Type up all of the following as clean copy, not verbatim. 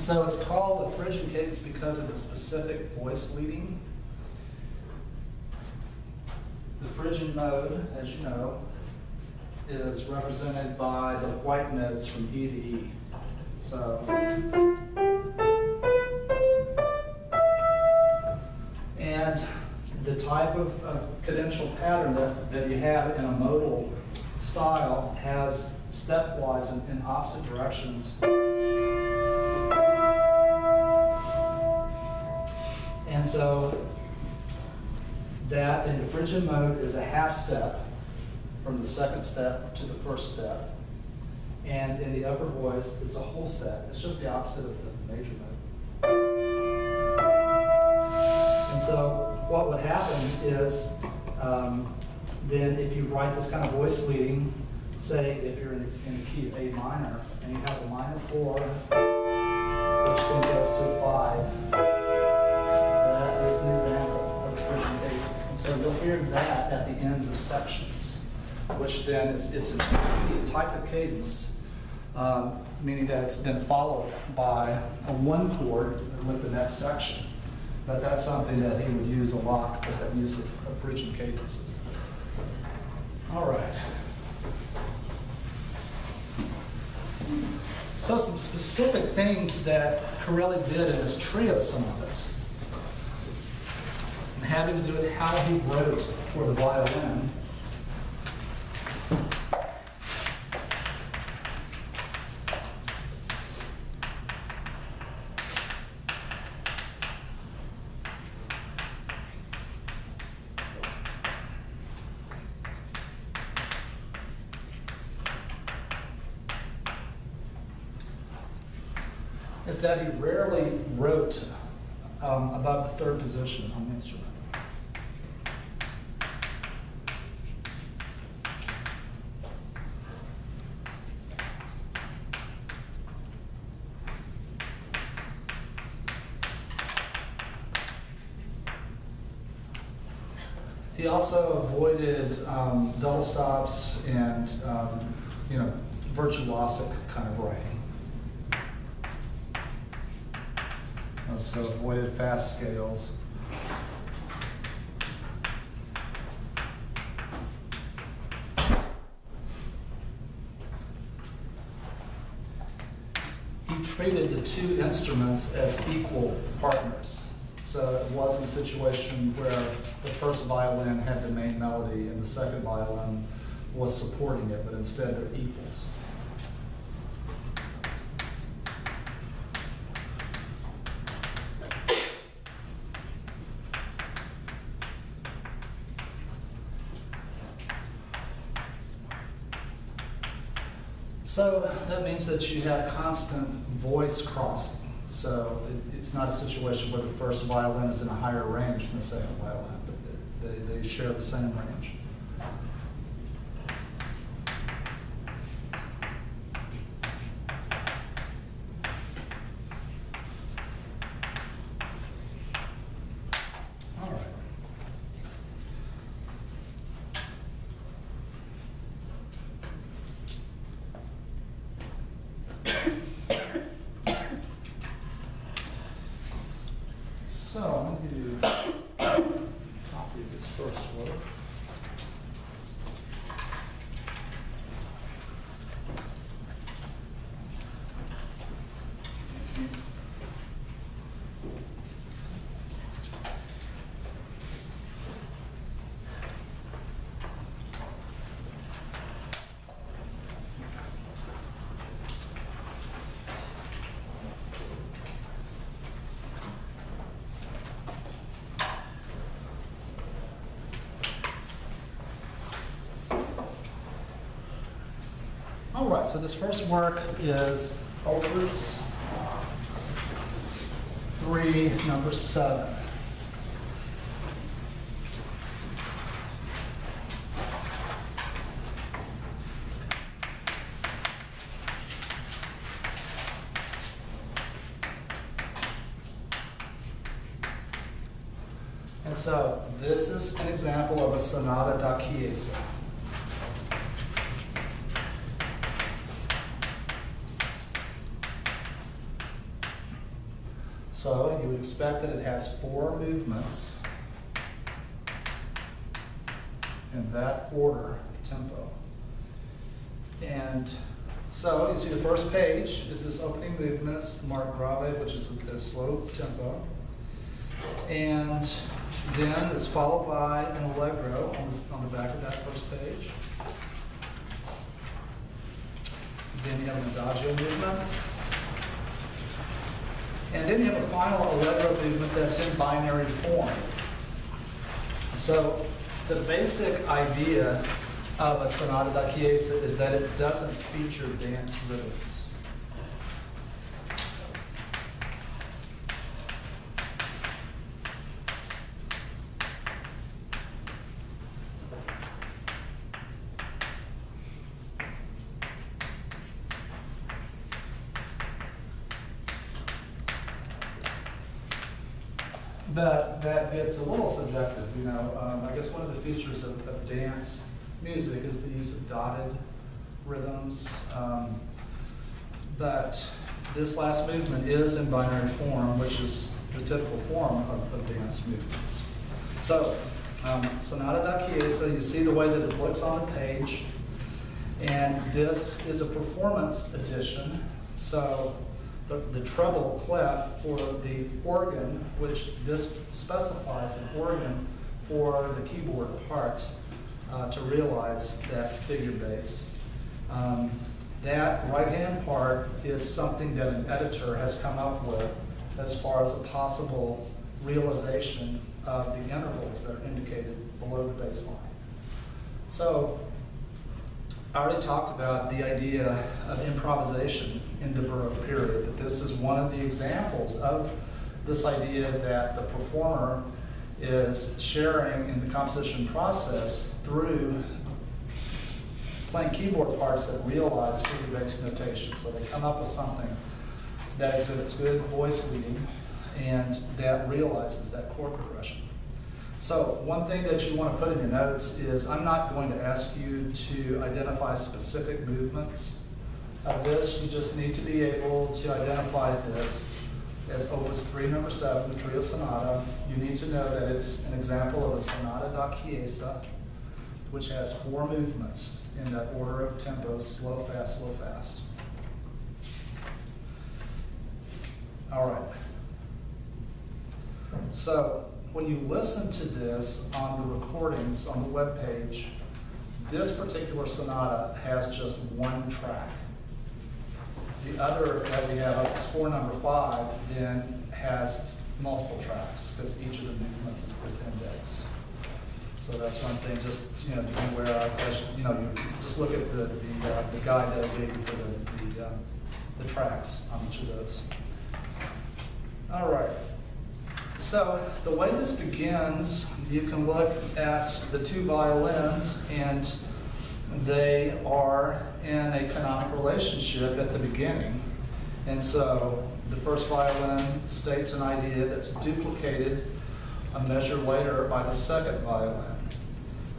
So it's called a Phrygian cadence because of its specific voice leading. The Phrygian mode, as you know, is represented by the white notes from E to E. So, and the type of cadential pattern that you have in a modal style has stepwise in opposite directions. And so that in the Phrygian mode is a half step from the second step to the first step. And in the upper voice, it's a whole step. It's just the opposite of the major mode. And so what would happen is then if you write this kind of voice leading, say if you're in the key of A minor and you have a minor 4, which then goes to a 5, that is an example of the Phrygian cadence. And so you'll hear that at the ends of sections, which then it's an intermediate type of cadence, meaning that it's been followed by a 1 chord with the next section. But that's something that he would use a lot, is that use of Phrygian cadences. All right. So some specific things that Corelli did in his trio sonatas, and having to do with how he wrote for the violin. Is that he rarely wrote above the 3rd position on the instrument. He also avoided double stops and virtuosic kind of writing. So avoided fast scales. He treated the 2 instruments as equal partners. So it wasn't a situation where the first violin had the main melody and the second violin was supporting it, but instead they're equals. So that means that you have constant voice crossing. So it's not a situation where the first violin is in a higher range than the second violin, but they share the same range. So I'm going to copy this first work. All right, so this first work is Opus 3, number 7. And so this is an example of a sonata da chiesa. So you would expect that it has 4 movements in that order of tempo. And so you see the first page is this opening movement, it's marked grave, which is a slow tempo. And then it's followed by an allegro on the back of that first page. Then you have an adagio movement. And then you have a final allegro movement that's in binary form. So the basic idea of a sonata da chiesa is that it doesn't feature dance rhythms. But that gets a little subjective, you know. I guess one of the features of dance music is the use of dotted rhythms. But this last movement is in binary form, which is the typical form of dance movements. So, Sonata da Chiesa, you see the way that it looks on the page. And this is a performance edition. So, the treble clef for the organ, which this specifies an organ for the keyboard part to realize that figure bass. That right-hand part is something that an editor has come up with as far as a possible realization of the intervals that are indicated below the bass line. So, I already talked about the idea of improvisation in the Baroque period, that this is one of the examples of this idea that the performer is sharing in the composition process through playing keyboard parts that realize figure-based notation. So they come up with something that exhibits good voice leading and that realizes that chord progression. So one thing that you want to put in your notes is I'm not going to ask you to identify specific movements of this. You just need to be able to identify this as Opus 3, number 7, the Trio Sonata. You need to know that it's an example of a Sonata da Chiesa, which has 4 movements in that order of tempo: slow, fast, slow, fast. All right. So when you listen to this on the recordings on the web page, this particular sonata has just 1 track. The other that we have, Opus 4, number 5, then has multiple tracks because each of the movements is indexed. So that's one thing. Just be aware of. You just look at the guide that I gave you for the tracks on each of those. All right. So the way this begins, you can look at the 2 violins, and they are in a canonic relationship at the beginning. And so the first violin states an idea that's duplicated a measure later by the second violin.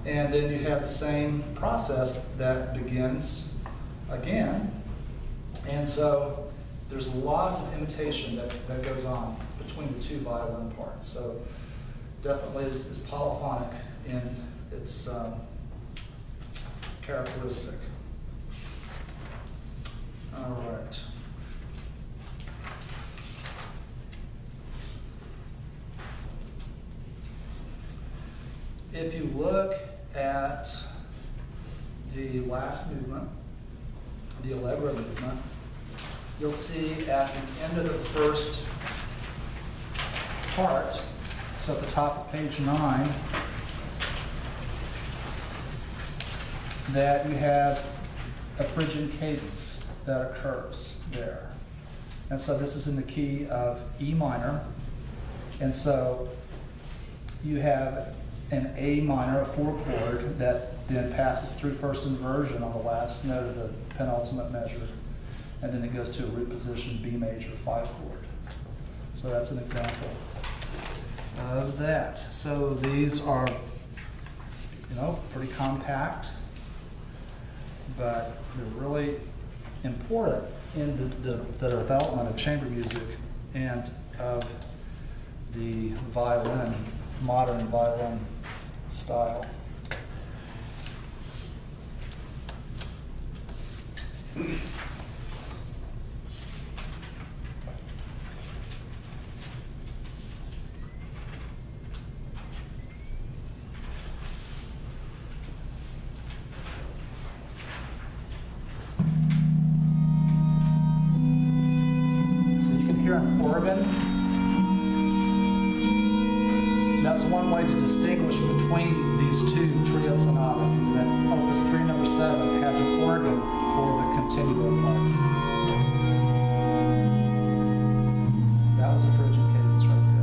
And then you have the same process that begins again. And so there's lots of imitation that goes on between the 2 violin parts. So definitely is polyphonic in its characteristic. All right. If you look at the last movement, the allegro movement, you'll see at the end of the first part, so at the top of page 9, that you have a Phrygian cadence that occurs there. And so this is in the key of E minor. And so you have an A minor, a 4 chord, that then passes through first inversion on the last note of the penultimate measure. And then it goes to a root position B major 5 chord. So that's an example of that. So these are, pretty compact, but they're really important in the development of chamber music and of the violin, modern violin style. Here an organ. That's one way to distinguish between these two trio sonatas, is that Opus 3 number 7 has an organ for the continuo part. That was a Phrygian cadence right there.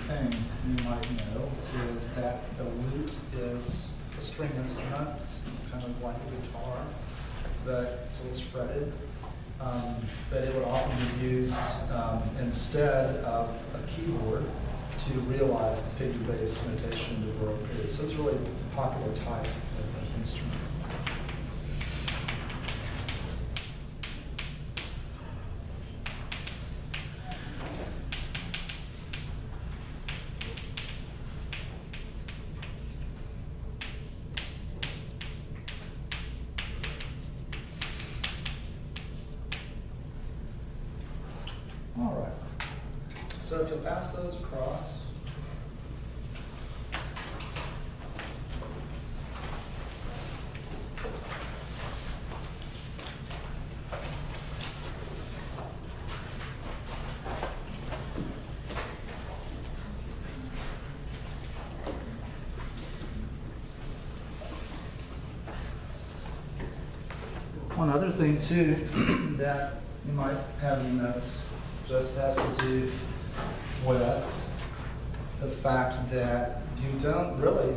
thing you might know is that the lute is a string instrument. It's kind of like a guitar, but it's always fretted. But it would often be used instead of a keyboard to realize the figure bass notation in the Baroque period. So it's a really popular type of instrument. All right, so if you'll pass those across. One other thing too that you might have in notes just has to do with the fact that you don't really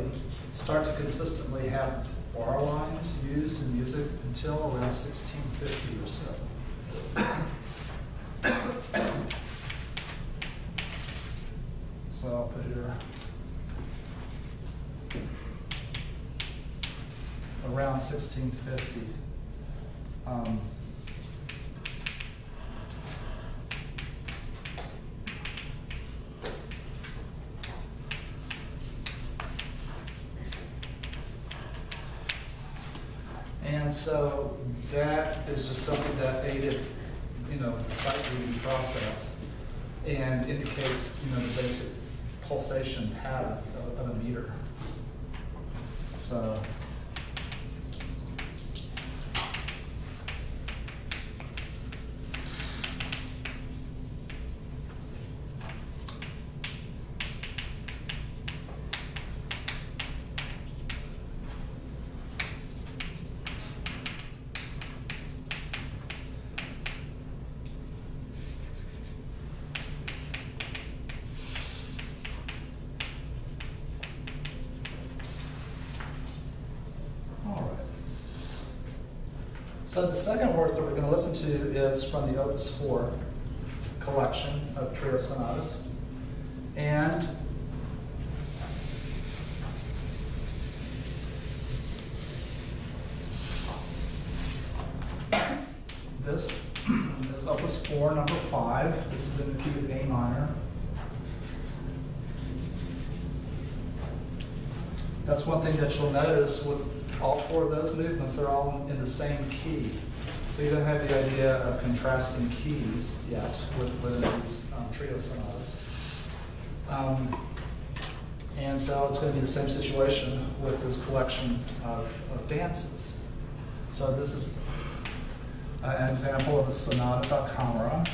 start to consistently have bar lines used in music until around 1650 or so. So I'll put here around 1650. And so that is just something that aided, the sight reading process and indicates, the basic pulsation pattern of a meter. So. So the second work that we're going to listen to is from the Opus 4 collection of trio sonatas. And this is Opus 4, number 5. This is in the key of A minor. That's one thing that you'll notice with all 4 of those movements are all in the same key. So you don't have the idea of contrasting keys yet with these trio sonatas. And so it's going to be the same situation with this collection of dances. So this is an example of a sonata da camera.